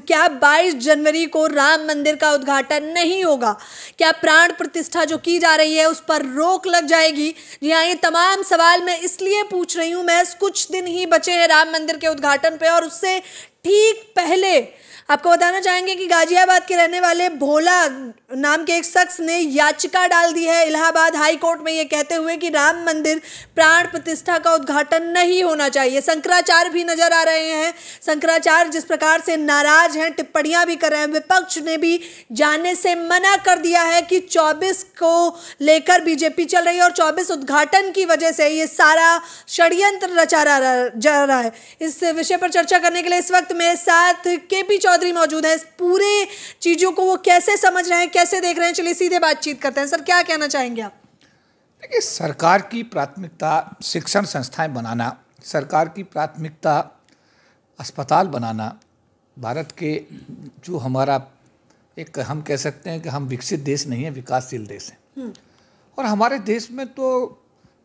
क्या 22 जनवरी को राम मंदिर का उद्घाटन नहीं होगा? क्या प्राण प्रतिष्ठा जो की जा रही है उस पर रोक लग जाएगी? जी हाँ, ये तमाम सवाल मैं इसलिए पूछ रही हूँ, महज कुछ दिन ही बचे हैं राम मंदिर के उद्घाटन पे, और उससे ठीक पहले आपको बताना चाहेंगे कि गाजियाबाद के रहने वाले भोला नाम के एक शख्स ने याचिका डाल दी है इलाहाबाद हाई कोर्ट में, ये कहते हुए कि राम मंदिर प्राण प्रतिष्ठा का उद्घाटन नहीं होना चाहिए। शंकराचार्य भी नजर आ रहे हैं। शंकराचार्य जिस प्रकार से नाराज हैं, टिप्पणियां भी कर रहे हैं। विपक्ष ने भी जाने से मना कर दिया है कि 24 को लेकर बीजेपी चल रही है और 24 उद्घाटन की वजह से ये सारा षड्यंत्र रचा जा रहा है। इस विषय पर चर्चा करने के लिए इस वक्त मेरे साथ केपी चौधरी मौजूद है। इस पूरे चीजों को वो कैसे समझ रहे हैं, कैसे देख रहे हैं, चलिए सीधे बातचीत करते हैं। सर, क्या कहना चाहेंगे आप? देखिए, सरकार की प्राथमिकता शिक्षण संस्थाएं बनाना, सरकार की प्राथमिकता अस्पताल बनाना, भारत के जो हमारा एक हम कह सकते हैं कि हम विकसित देश नहीं है, विकासशील देश है। और हमारे देश में तो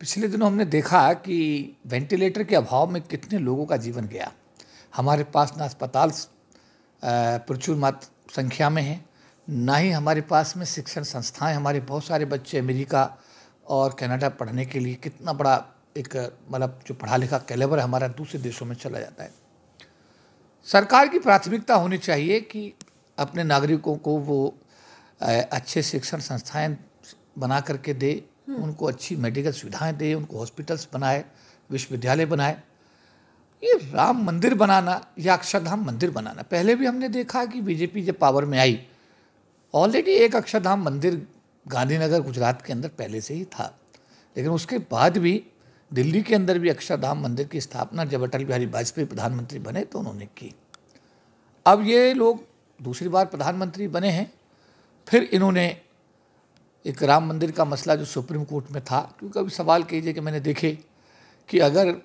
पिछले दिनों हमने देखा कि वेंटिलेटर के अभाव में कितने लोगों का जीवन गया। हमारे पास ना अस्पताल प्रचुर मात्रा संख्या में है, ना ही हमारे पास में शिक्षण संस्थाएं। हमारे बहुत सारे बच्चे अमेरिका और कनाडा पढ़ने के लिए, कितना बड़ा एक मतलब जो पढ़ा लिखा कैलिबर हमारा दूसरे देशों में चला जाता है। सरकार की प्राथमिकता होनी चाहिए कि अपने नागरिकों को वो अच्छे शिक्षण संस्थाएं बना करके दे, उनको अच्छी मेडिकल सुविधाएं दे, उनको हॉस्पिटल्स बनाए, विश्वविद्यालय बनाए। ये राम मंदिर बनाना या अक्षरधाम मंदिर बनाना, पहले भी हमने देखा कि बीजेपी जब पावर में आई, ऑलरेडी एक अक्षरधाम मंदिर गांधीनगर गुजरात के अंदर पहले से ही था, लेकिन उसके बाद भी दिल्ली के अंदर भी अक्षरधाम मंदिर की स्थापना जब अटल बिहारी वाजपेयी प्रधानमंत्री बने तो उन्होंने की। अब ये लोग दूसरी बार प्रधानमंत्री बने हैं, फिर इन्होंने एक राम मंदिर का मसला जो सुप्रीम कोर्ट में था, क्योंकि अभी सवाल कीजिए कि मैंने देखे कि अगर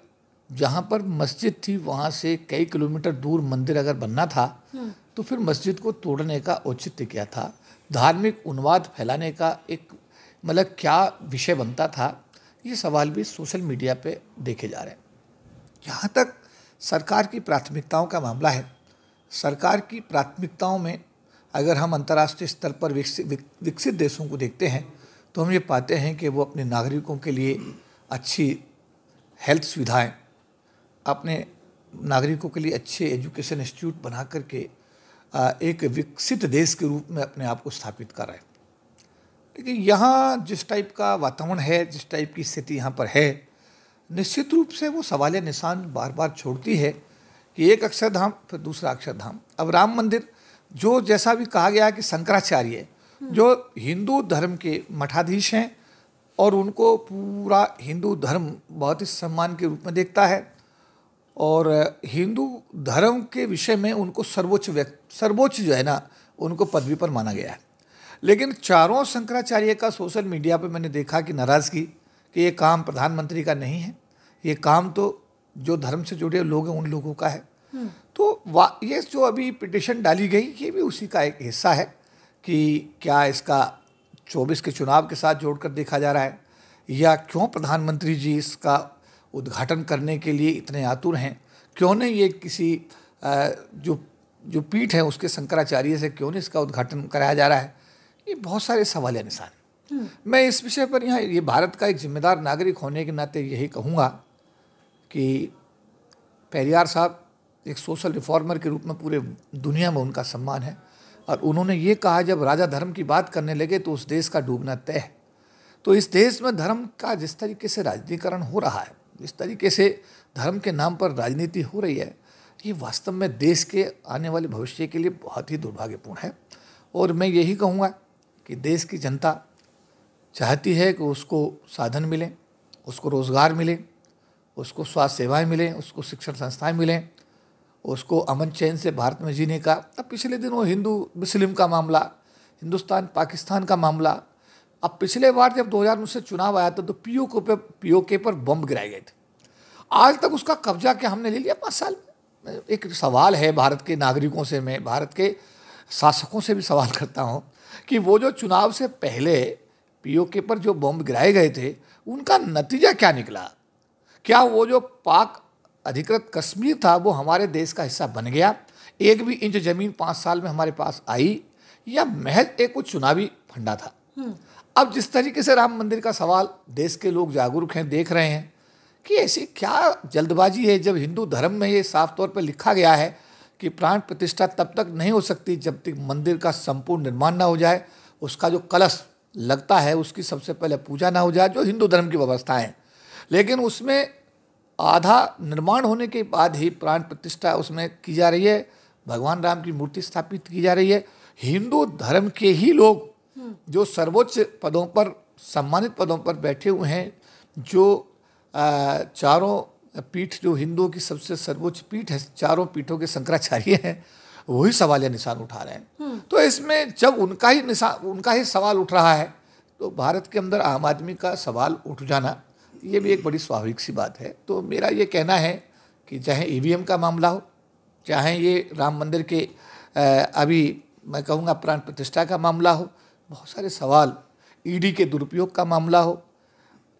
जहाँ पर मस्जिद थी वहाँ से कई किलोमीटर दूर मंदिर अगर बनना था तो फिर मस्जिद को तोड़ने का औचित्य क्या था? धार्मिक उन्माद फैलाने का एक मतलब क्या विषय बनता था? ये सवाल भी सोशल मीडिया पे देखे जा रहे हैं। यहाँ तक सरकार की प्राथमिकताओं का मामला है, सरकार की प्राथमिकताओं में अगर हम अंतर्राष्ट्रीय स्तर पर विकसित देशों को देखते हैं तो हम ये पाते हैं कि वो अपने नागरिकों के लिए अच्छी हेल्थ सुविधाएं, अपने नागरिकों के लिए अच्छे एजुकेशन इंस्टीट्यूट बना करके एक विकसित देश के रूप में अपने आप को स्थापित कर रहे हैं। लेकिन यहाँ जिस टाइप का वातावरण है, जिस टाइप की स्थिति यहाँ पर है, निश्चित रूप से वो सवालिया निशान बार बार छोड़ती है कि एक अक्षरधाम फिर दूसरा अक्षरधाम। अब राम मंदिर जो जैसा भी कहा गया कि शंकराचार्य जो हिंदू धर्म के मठाधीश हैं और उनको पूरा हिंदू धर्म बहुत ही सम्मान के रूप में देखता है और हिंदू धर्म के विषय में उनको सर्वोच्च जो है ना उनको पदवी पर माना गया है। लेकिन चारों शंकराचार्य का सोशल मीडिया पे मैंने देखा कि नाराज़गी कि ये काम प्रधानमंत्री का नहीं है, ये काम तो जो धर्म से जुड़े लोग हैं उन लोगों का है। तो ये जो अभी पिटीशन डाली गई ये भी उसी का एक हिस्सा है कि क्या इसका 24 के चुनाव के साथ जोड़कर देखा जा रहा है या क्यों प्रधानमंत्री जी इसका उद्घाटन करने के लिए इतने आतुर हैं, क्यों नहीं ये किसी जो पीठ है उसके शंकराचार्य से क्यों नहीं इसका उद्घाटन कराया जा रहा है। ये बहुत सारे सवाल या निशान। मैं इस विषय पर यहाँ ये भारत का एक जिम्मेदार नागरिक होने के नाते यही कहूँगा कि पेरियार साहब एक सोशल रिफॉर्मर के रूप में पूरे दुनिया में उनका सम्मान है और उन्होंने ये कहा जब राजा धर्म की बात करने लगे तो उस देश का डूबना तय है। तो इस देश में धर्म का जिस तरीके से राजनीतिकरण हो रहा है, जिस तरीके से धर्म के नाम पर राजनीति हो रही है, ये वास्तव में देश के आने वाले भविष्य के लिए बहुत ही दुर्भाग्यपूर्ण है। और मैं यही कहूँगा कि देश की जनता चाहती है कि उसको साधन मिले, उसको रोज़गार मिले, उसको स्वास्थ्य सेवाएं मिलें, उसको शिक्षण संस्थाएं मिलें, उसको अमन चैन से भारत में जीने का। अब पिछले दिनों हिंदू मुस्लिम का मामला, हिंदुस्तान पाकिस्तान का मामला, अब पिछले बार जब 2019 से चुनाव आया था तो पीओके पर बम गिराए गए थे। आज तक उसका कब्जा क्या हमने ले लिया 5 साल में। एक सवाल है भारत के नागरिकों से, मैं भारत के शासकों से भी सवाल करता हूँ कि वो जो चुनाव से पहले पीओके पर जो बम गिराए गए थे उनका नतीजा क्या निकला? क्या वो जो पाक अधिकृत कश्मीर था वो हमारे देश का हिस्सा बन गया, एक भी इंच ज़मीन 5 साल में हमारे पास आई, या महज एक कुछ चुनावी फंडा था। अब जिस तरीके से राम मंदिर का सवाल देश के लोग जागरूक हैं, देख रहे हैं कि ऐसी क्या जल्दबाजी है, जब हिंदू धर्म में ये साफ तौर पर लिखा गया है कि प्राण प्रतिष्ठा तब तक नहीं हो सकती जब तक मंदिर का संपूर्ण निर्माण ना हो जाए, उसका जो कलश लगता है उसकी सबसे पहले पूजा ना हो जाए, जो हिंदू धर्म की व्यवस्था है। लेकिन उसमें आधा निर्माण होने के बाद ही प्राण प्रतिष्ठा उसमें की जा रही है, भगवान राम की मूर्ति स्थापित की जा रही है। हिंदू धर्म के ही लोग जो सर्वोच्च पदों पर, सम्मानित पदों पर बैठे हुए हैं, जो चारों पीठ, जो हिंदुओं की सबसे सर्वोच्च पीठ है, चारों पीठों के शंकराचार्य हैं, वही सवालिया निशान उठा रहे हैं। तो इसमें जब उनका ही सवाल उठ रहा है, तो भारत के अंदर आम आदमी का सवाल उठ जाना ये भी एक बड़ी स्वाभाविक सी बात है। तो मेरा ये कहना है कि चाहे ईवीएम का मामला हो, चाहे ये राम मंदिर के अभी मैं कहूँगा प्राण प्रतिष्ठा का मामला हो, बहुत सारे सवाल, ईडी के दुरुपयोग का मामला हो,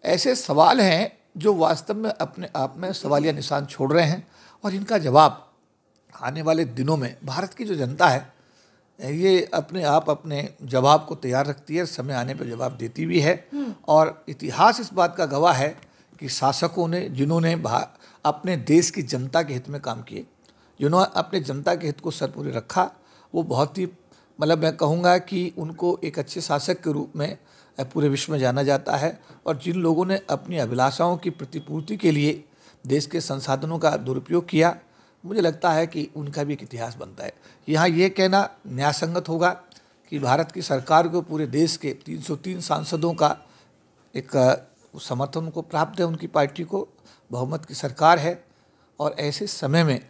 ऐसे सवाल हैं जो वास्तव में अपने आप में सवालिया निशान छोड़ रहे हैं। और इनका जवाब आने वाले दिनों में भारत की जो जनता है ये अपने आप अपने जवाब को तैयार रखती है, समय आने पर जवाब देती भी है। और इतिहास इस बात का गवाह है कि शासकों ने, जिन्होंने अपने देश की जनता के हित में काम किए, जिन्होंने अपने जनता के हित को सरपुरे रखा, वो बहुत ही, मतलब मैं कहूँगा कि उनको एक अच्छे शासक के रूप में पूरे विश्व में जाना जाता है। और जिन लोगों ने अपनी अभिलाषाओं की प्रतिपूर्ति के लिए देश के संसाधनों का दुरुपयोग किया, मुझे लगता है कि उनका भी एक इतिहास बनता है। यहाँ ये कहना न्यायसंगत होगा कि भारत की सरकार को पूरे देश के 303 सांसदों का एक समर्थन को प्राप्त है, उनकी पार्टी को बहुमत की सरकार है। और ऐसे समय में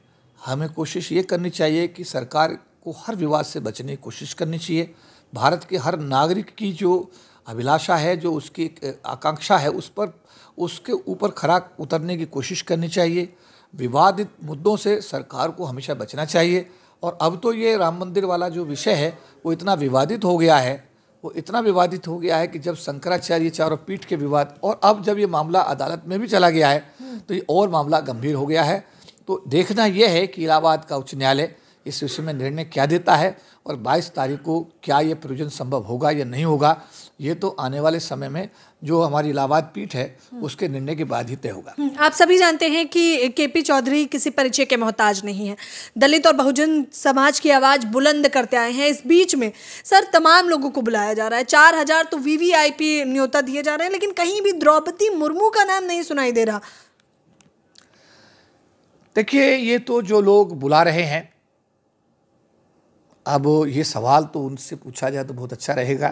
हमें कोशिश ये करनी चाहिए कि सरकार को हर विवाद से बचने की कोशिश करनी चाहिए। भारत के हर नागरिक की जो अभिलाषा है, जो उसकी आकांक्षा है, उसके ऊपर खरा उतरने की कोशिश करनी चाहिए। विवादित मुद्दों से सरकार को हमेशा बचना चाहिए। और अब तो ये राम मंदिर वाला जो विषय है वो इतना विवादित हो गया है, कि जब शंकराचार्य चारों पीठ के विवाद, और अब जब ये मामला अदालत में भी चला गया है तो ये और मामला गंभीर हो गया है। तो देखना यह है कि इलाहाबाद का उच्च न्यायालय इस विषय में निर्णय क्या देता है, और 22 तारीख को क्या ये प्रयोजन संभव होगा या नहीं होगा, ये तो आने वाले समय में जो हमारी इलाहाबाद पीठ है उसके निर्णय के बाद ही तय होगा। आप सभी जानते हैं कि केपी चौधरी किसी परिचय के मोहताज नहीं है, दलित और बहुजन समाज की आवाज़ बुलंद करते आए हैं। इस बीच में सर तमाम लोगों को बुलाया जा रहा है, 4000 तो वीवीआईपी न्योता दिए जा रहे हैं, लेकिन कहीं भी द्रौपदी मुर्मू का नाम नहीं सुनाई दे रहा। देखिए, ये तो जो लोग बुला रहे हैं, अब ये सवाल तो उनसे पूछा जाए तो बहुत अच्छा रहेगा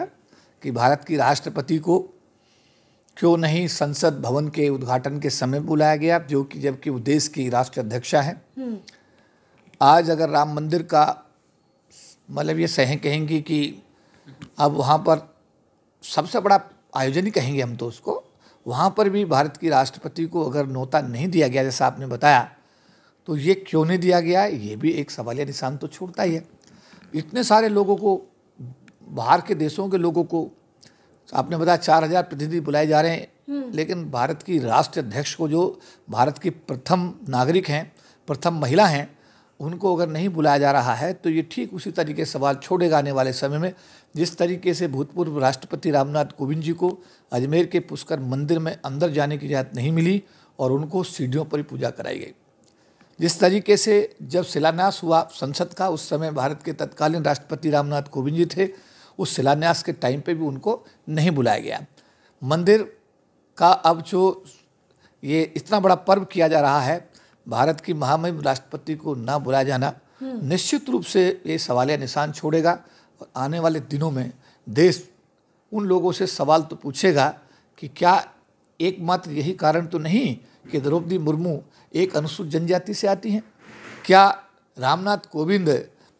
कि भारत की राष्ट्रपति को क्यों नहीं संसद भवन के उद्घाटन के समय बुलाया गया, जो कि जबकि वो देश की राष्ट्रीय अध्यक्षा हैं। आज अगर राम मंदिर का, मतलब ये कहेंगे कि अब वहाँ पर सबसे बड़ा आयोजन ही कहेंगे हम तो उसको, वहाँ पर भी भारत की राष्ट्रपति को अगर न्योता नहीं दिया गया जैसा आपने बताया, तो ये क्यों नहीं दिया गया, ये भी एक सवालिया निशान तो छोड़ता ही है। इतने सारे लोगों को, बाहर के देशों के लोगों को आपने बताया 4000 प्रतिनिधि बुलाए जा रहे हैं, लेकिन भारत की राष्ट्रीय अध्यक्ष को, जो भारत की प्रथम नागरिक हैं, प्रथम महिला हैं, उनको अगर नहीं बुलाया जा रहा है तो ये ठीक उसी तरीके सवाल छोड़ेगा आने वाले समय में, जिस तरीके से भूतपूर्व राष्ट्रपति रामनाथ कोविंद जी को अजमेर के पुष्कर मंदिर में अंदर जाने की इजाज़त नहीं मिली और उनको सीढ़ियों पर ही पूजा कराई गई। जिस तरीके से जब शिलान्यास हुआ संसद का, उस समय भारत के तत्कालीन राष्ट्रपति रामनाथ कोविंद जी थे, उस शिलान्यास के टाइम पे भी उनको नहीं बुलाया गया। मंदिर का अब जो ये इतना बड़ा पर्व किया जा रहा है, भारत की महामहिम राष्ट्रपति को ना बुलाया जाना निश्चित रूप से ये सवालिया निशान छोड़ेगा। और आने वाले दिनों में देश उन लोगों से सवाल तो पूछेगा कि क्या एकमात्र यही कारण तो नहीं कि द्रौपदी मुर्मू एक अनुसूचित जनजाति से आती हैं? क्या रामनाथ कोविंद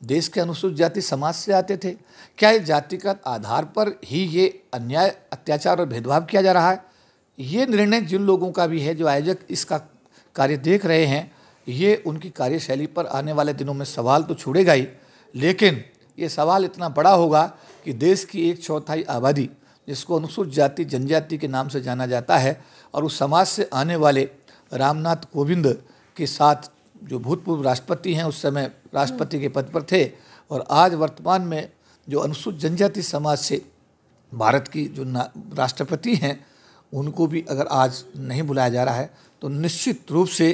देश के अनुसूचित जाति समाज से आते थे? क्या इस जातिगत आधार पर ही ये अन्याय, अत्याचार और भेदभाव किया जा रहा है? ये निर्णय जिन लोगों का भी है, जो आयोजक इसका कार्य देख रहे हैं, ये उनकी कार्यशैली पर आने वाले दिनों में सवाल तो छोड़ेगा ही, लेकिन ये सवाल इतना बड़ा होगा कि देश की 1/4 आबादी, जिसको अनुसूचित जाति जनजाति के नाम से जाना जाता है, और उस समाज से आने वाले रामनाथ कोविंद के साथ जो भूतपूर्व राष्ट्रपति हैं उस समय राष्ट्रपति के पद पर थे, और आज वर्तमान में जो अनुसूचित जनजाति समाज से भारत की जो राष्ट्रपति हैं उनको भी अगर आज नहीं बुलाया जा रहा है तो निश्चित रूप से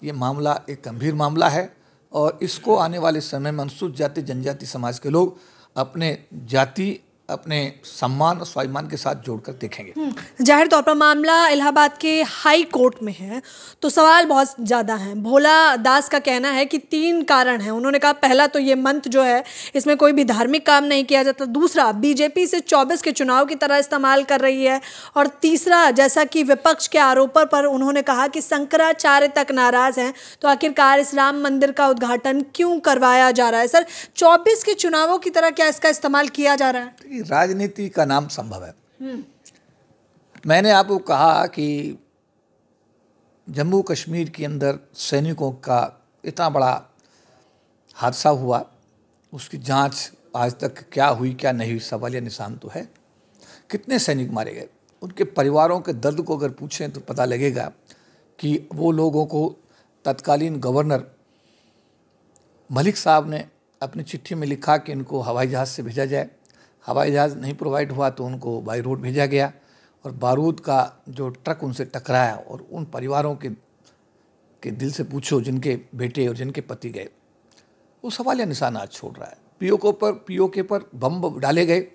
ये मामला एक गंभीर मामला है, और इसको आने वाले समय में अनुसूचित जाति जनजाति समाज के लोग अपने जाति, अपने सम्मान और स्वाभिमान के साथ जोड़कर देखेंगे। जाहिर तौर पर मामला इलाहाबाद के हाई कोर्ट में है तो सवाल बहुत ज़्यादा हैं। भोला दास का कहना है कि 3 कारण हैं। उन्होंने कहा पहला तो ये मंत्र जो है इसमें कोई भी धार्मिक काम नहीं किया जाता, दूसरा बीजेपी से 24 के चुनाव की तरह इस्तेमाल कर रही है, और तीसरा जैसा कि विपक्ष के आरोपों पर उन्होंने कहा कि शंकराचार्य तक नाराज़ हैं तो आखिरकार इस राम मंदिर का उद्घाटन क्यों करवाया जा रहा है। सर, 24 के चुनावों की तरह क्या इसका इस्तेमाल किया जा रहा है? राजनीति का नाम संभव है। मैंने आपको कहा कि जम्मू कश्मीर के अंदर सैनिकों का इतना बड़ा हादसा हुआ, उसकी जांच आज तक क्या हुई क्या नहीं हुई सवालिया निशान तो है। कितने सैनिक मारे गए, उनके परिवारों के दर्द को अगर पूछें तो पता लगेगा कि वो लोगों को तत्कालीन गवर्नर मलिक साहब ने अपनी चिट्ठी में लिखा कि इनको हवाई जहाज़ से भेजा जाए। हवाई जहाज़ नहीं प्रोवाइड हुआ तो उनको बाई रोड भेजा गया, और बारूद का जो ट्रक उनसे टकराया, और उन परिवारों के दिल से पूछो जिनके बेटे और जिनके पति गए, वो सवालिया निशान आज छोड़ रहा है। पीओके पर बम डाले गए,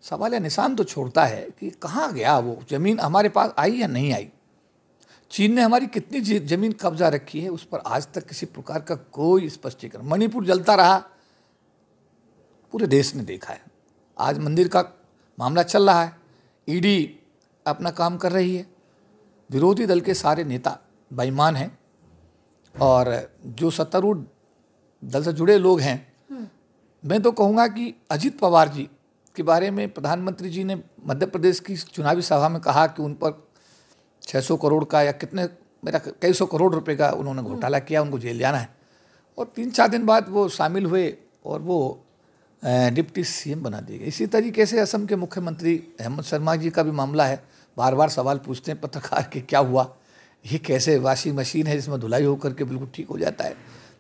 सवालिया निशान तो छोड़ता है कि कहाँ गया वो ज़मीन, हमारे पास आई या नहीं आई। चीन ने हमारी कितनी ज़मीन कब्जा रखी है उस पर आज तक किसी प्रकार का कोई स्पष्टीकरण। मणिपुर जलता रहा, पूरे देश ने देखा है। आज मंदिर का मामला चल रहा है, ईडी अपना काम कर रही है, विरोधी दल के सारे नेता बेईमान हैं, और जो सत्तारूढ़ दल से जुड़े लोग हैं, मैं तो कहूँगा कि अजित पवार जी के बारे में प्रधानमंत्री जी ने मध्य प्रदेश की चुनावी सभा में कहा कि उन पर 600 करोड़ का या कितने कई सौ करोड़ रुपए का उन्होंने घोटाला किया, उनको जेल जाना है, और 3-4 दिन बाद वो शामिल हुए और वो डिप्टी सीएम बना दिए गए। इसी तरीके से असम के मुख्यमंत्री हेमंत शर्मा जी का भी मामला है। बार बार सवाल पूछते हैं पत्रकार कि क्या हुआ, ये कैसे वॉशिंग मशीन है जिसमें धुलाई होकर के बिल्कुल ठीक हो जाता है।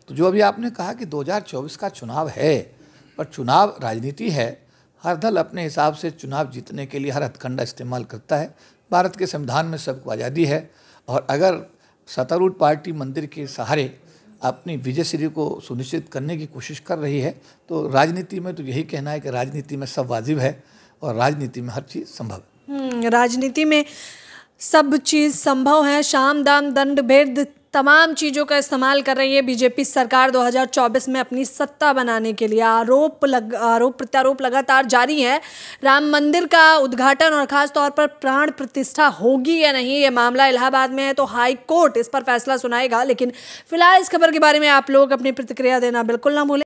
तो जो अभी आपने कहा कि 2024 का चुनाव है, और चुनाव राजनीति है, हर दल अपने हिसाब से चुनाव जीतने के लिए हर हथकंडा इस्तेमाल करता है। भारत के संविधान में सबको आज़ादी है, और अगर सत्तारूढ़ पार्टी मंदिर के सहारे अपनी विजयश्री को सुनिश्चित करने की कोशिश कर रही है, तो राजनीति में तो यही कहना है कि राजनीति में सब वाजिब है, और राजनीति में हर चीज़ संभव है। राजनीति में सब चीज़ संभव है। साम दाम दंड भेद तमाम चीज़ों का इस्तेमाल कर रही है बीजेपी सरकार 2024 में अपनी सत्ता बनाने के लिए। आरोप प्रत्यारोप लगातार जारी है। राम मंदिर का उद्घाटन और ख़ास तौर पर प्राण प्रतिष्ठा होगी या नहीं, ये मामला इलाहाबाद में है तो हाई कोर्ट इस पर फैसला सुनाएगा। लेकिन फिलहाल इस खबर के बारे में आप लोग अपनी प्रतिक्रिया देना बिल्कुल ना भूलें।